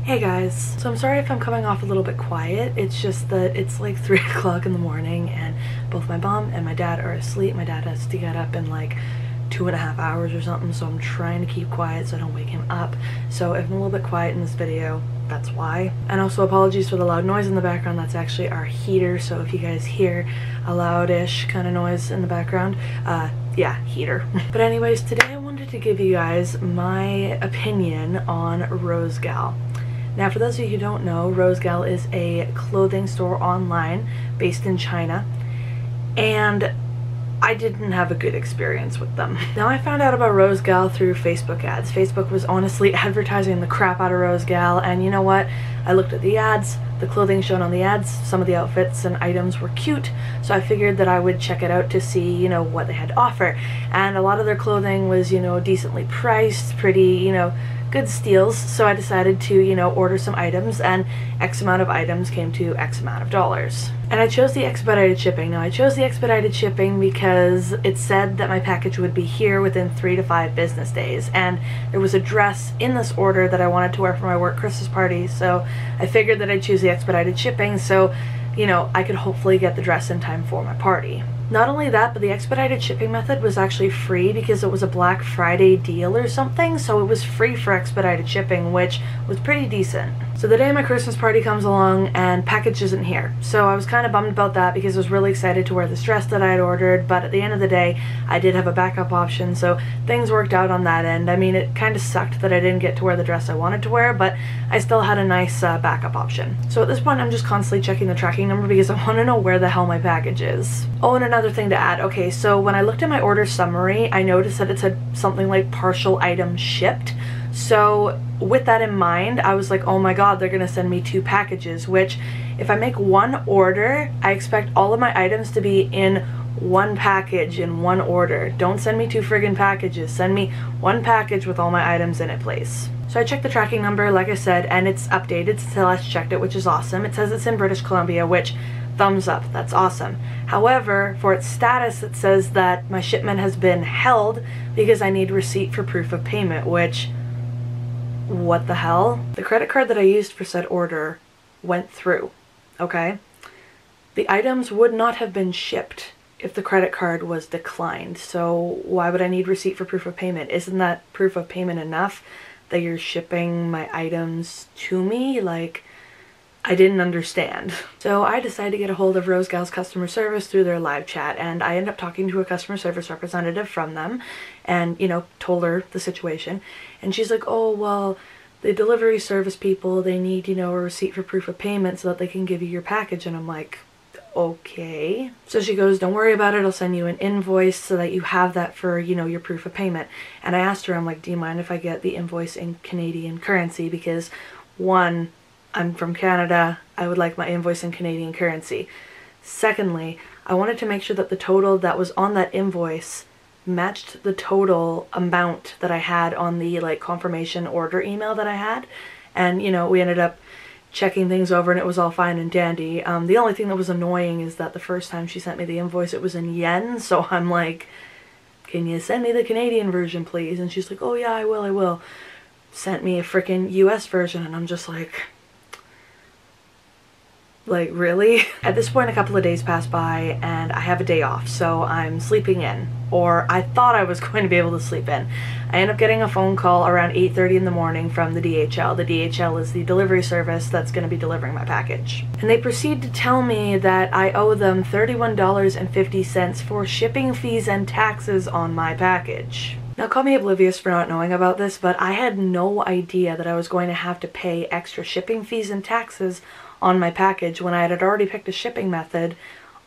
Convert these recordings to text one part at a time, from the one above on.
Hey guys, so I'm sorry if I'm coming off a little bit quiet. It's just that it's like 3 o'clock in the morning and both my mom and my dad are asleep. My dad has to get up in like 2.5 hours or something, so I'm trying to keep quiet so I don't wake him up. So if I'm a little bit quiet in this video, that's why. And also apologies for the loud noise in the background. That's actually our heater, so if you guys hear a loudish kind of noise in the background, yeah, heater. But anyways, today I wanted to give you guys my opinion on Rosegal. Now, for those of you who don't know, Rosegal is a clothing store online based in China, and I didn't have a good experience with them. Now, I found out about Rosegal through Facebook ads. Facebook was honestly advertising the crap out of Rosegal, and you know what? I looked at the ads, the clothing shown on the ads, some of the outfits and items were cute, so I figured that I would check it out to see, you know, what they had to offer. And a lot of their clothing was, you know, decently priced, pretty, you know, good steals, so I decided to, you know, order some items, and X amount of items came to X amount of dollars. And I chose the expedited shipping. Now, I chose the expedited shipping because it said that my package would be here within 3 to 5 business days, and there was a dress in this order that I wanted to wear for my work Christmas party, so I figured that I'd choose the expedited shipping so, you know, I could hopefully get the dress in time for my party. Not only that, but the expedited shipping method was actually free because it was a Black Friday deal or something, so it was free for expedited shipping, which was pretty decent. So the day my Christmas party comes along and package isn't here. So I was kind of bummed about that because I was really excited to wear this dress that I had ordered, but at the end of the day, I did have a backup option, so things worked out on that end. I mean, it kind of sucked that I didn't get to wear the dress I wanted to wear, but I still had a nice backup option. So at this point, I'm just constantly checking the tracking number because I want to know where the hell my package is. Oh, and another thing to add. Okay, so when I looked at my order summary, I noticed that it said something like partial items shipped. So with that in mind, I was like, oh my god, they're gonna send me 2 packages, which if I make one order, I expect all of my items to be in one package in one order. Don't send me 2 friggin' packages. Send me one package with all my items in it, please. So I checked the tracking number, like I said, and it's updated since I last checked it, which is awesome. It says it's in British Columbia, which, thumbs up, that's awesome. However, for its status, it says that my shipment has been held because I need receipt for proof of payment, which, what the hell? The credit card that I used for said order went through, okay? The items would not have been shipped if the credit card was declined, so why would I need receipt for proof of payment? Isn't that proof of payment enough that you're shipping my items to me? Like, I didn't understand. So I decided to get a hold of Rosegal's customer service through their live chat, and I ended up talking to a customer service representative from them and, you know, told her the situation. And she's like, oh, well, the delivery service people, they need, you know, a receipt for proof of payment so that they can give you your package. And I'm like, okay. So she goes, don't worry about it, I'll send you an invoice so that you have that for, you know, your proof of payment. And I asked her, I'm like, do you mind if I get the invoice in Canadian currency? Because one, I'm from Canada, I would like my invoice in Canadian currency. Secondly, I wanted to make sure that the total that was on that invoice matched the total amount that I had on the like confirmation order email that I had. And you know, we ended up checking things over and it was all fine and dandy. The only thing that was annoying is that the first time she sent me the invoice, it was in yen, so I'm like, can you send me the Canadian version please? And she's like, oh yeah, I will. Sent me a freaking US version, and I'm just like, really? At this point, a couple of days pass by and I have a day off, so I'm sleeping in, or I thought I was going to be able to sleep in. I end up getting a phone call around 8:30 in the morning from the DHL. The DHL is the delivery service that's going to be delivering my package. And they proceed to tell me that I owe them $31.50 for shipping fees and taxes on my package. Now, call me oblivious for not knowing about this, but I had no idea that I was going to have to pay extra shipping fees and taxes on my package when I had already picked a shipping method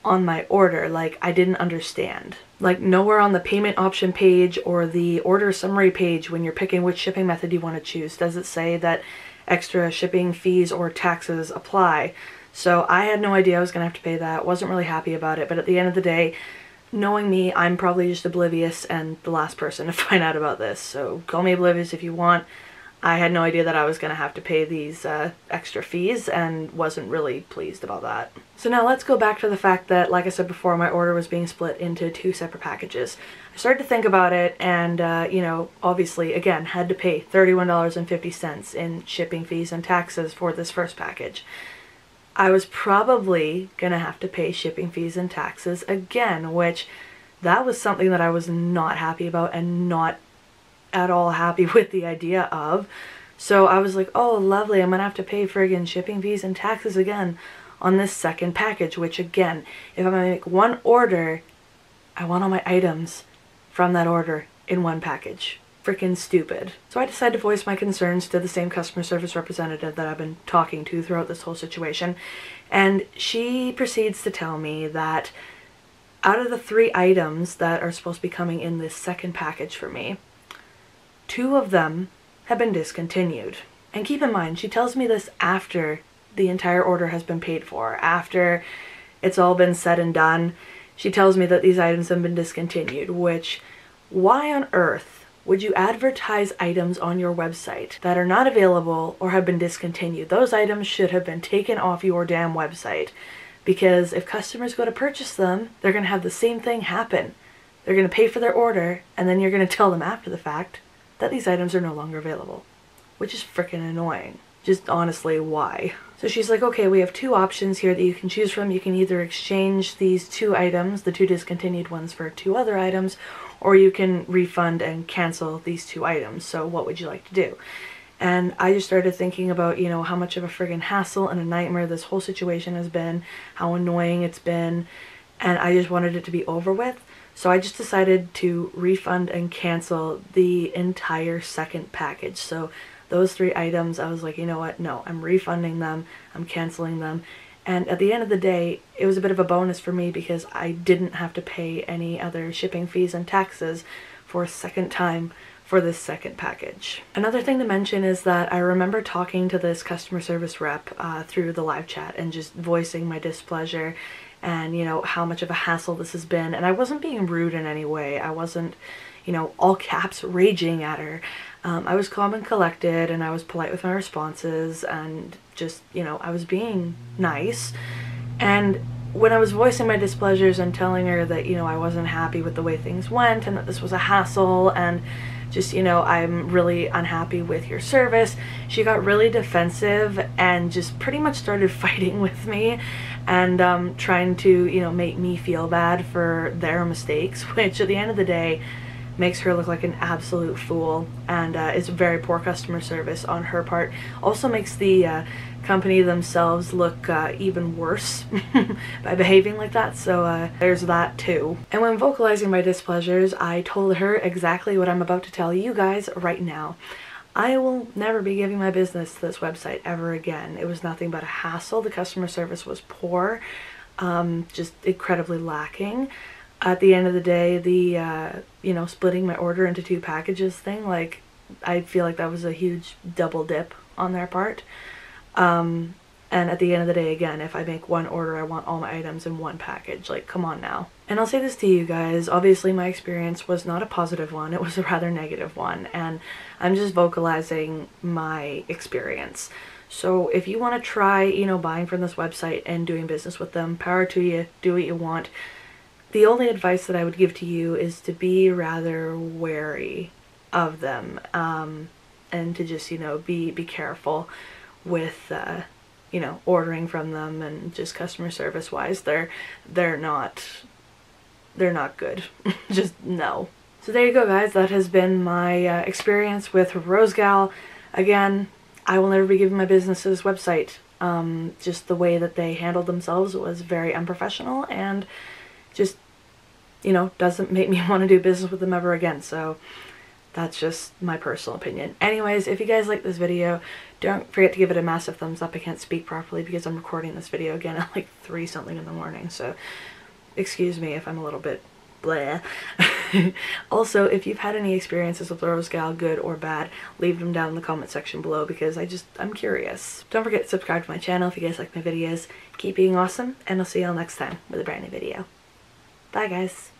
on my order. Like, I didn't understand. Like, nowhere on the payment option page or the order summary page when you're picking which shipping method you want to choose does it say that extra shipping fees or taxes apply. So I had no idea I was gonna have to pay that. Wasn't really happy about it, but at the end of the day, knowing me, I'm probably just oblivious and the last person to find out about this. So call me oblivious if you want. I had no idea that I was going to have to pay these extra fees and wasn't really pleased about that. So now let's go back to the fact that, like I said before, my order was being split into 2 separate packages. I started to think about it and, you know, obviously, again, had to pay $31.50 in shipping fees and taxes for this first package. I was probably going to have to pay shipping fees and taxes again, which that was something that I was not happy about and not at all happy with the idea of. So I was like, oh lovely, I'm gonna have to pay friggin' shipping fees and taxes again on this second package, which again, if I'm gonna make one order, I want all my items from that order in one package. Freaking stupid. So I decided to voice my concerns to the same customer service representative that I've been talking to throughout this whole situation, and she proceeds to tell me that out of the 3 items that are supposed to be coming in this second package for me, 2 of them have been discontinued. And keep in mind, she tells me this after the entire order has been paid for, after it's all been said and done. She tells me that these items have been discontinued, which, why on earth would you advertise items on your website that are not available or have been discontinued? Those items should have been taken off your damn website, because if customers go to purchase them, they're going to have the same thing happen. They're going to pay for their order, and then you're going to tell them after the fact that these items are no longer available, which is freaking annoying. Just honestly, why? So she's like, okay, we have 2 options here that you can choose from. You can either exchange these 2 items, the 2 discontinued ones, for 2 other items, or you can refund and cancel these 2 items. So what would you like to do? And I just started thinking about, you know, how much of a friggin' hassle and a nightmare this whole situation has been, how annoying it's been, and I just wanted it to be over with. So I just decided to refund and cancel the entire second package. So those 3 items, I was like, you know what, no, I'm refunding them, I'm canceling them. And at the end of the day, it was a bit of a bonus for me because I didn't have to pay any other shipping fees and taxes for a second time for this second package. Another thing to mention is that I remember talking to this customer service rep through the live chat and just voicing my displeasure and, you know, how much of a hassle this has been. And I wasn't being rude in any way. I wasn't, you know, all caps raging at her. I was calm and collected, and I was polite with my responses, and just, you know, I was being nice. And when I was voicing my displeasures and telling her that, you know, I wasn't happy with the way things went and that this was a hassle and just, you know, I'm really unhappy with your service, she got really defensive and just pretty much started fighting with me and trying to, you know, make me feel bad for their mistakes, which at the end of the day makes her look like an absolute fool, and is very poor customer service on her part. Also makes the company themselves look even worse by behaving like that, so there's that too. And when vocalizing my displeasures, I told her exactly what I'm about to tell you guys right now. I will never be giving my business to this website ever again. It was nothing but a hassle. The customer service was poor, just incredibly lacking. At the end of the day, the, you know, splitting my order into 2 packages thing, like, I feel like that was a huge double dip on their part. And at the end of the day, again, if I make one order, I want all my items in one package. Like, come on now. And I'll say this to you guys, obviously my experience was not a positive one, it was a rather negative one, and I'm just vocalizing my experience. So if you want to try, you know, buying from this website and doing business with them, power to you, do what you want. The only advice that I would give to you is to be rather wary of them, and to just, you know, be careful with, you know, ordering from them, and just customer service wise, they're not good. Just no. So there you go, guys. That has been my experience with Rosegal. Again, I will never be giving my business to this website. Just the way that they handled themselves was very unprofessional, and just, you know, doesn't make me want to do business with them ever again. So that's just my personal opinion. Anyways, if you guys like this video, don't forget to give it a massive thumbs up. I can't speak properly because I'm recording this video again at like 3 something in the morning, so excuse me if I'm a little bit bleh. Also, if you've had any experiences with Rosegal, good or bad, leave them down in the comment section below because I'm curious. Don't forget to subscribe to my channel if you guys like my videos. Keep being awesome, and I'll see y'all next time with a brand new video. Bye guys.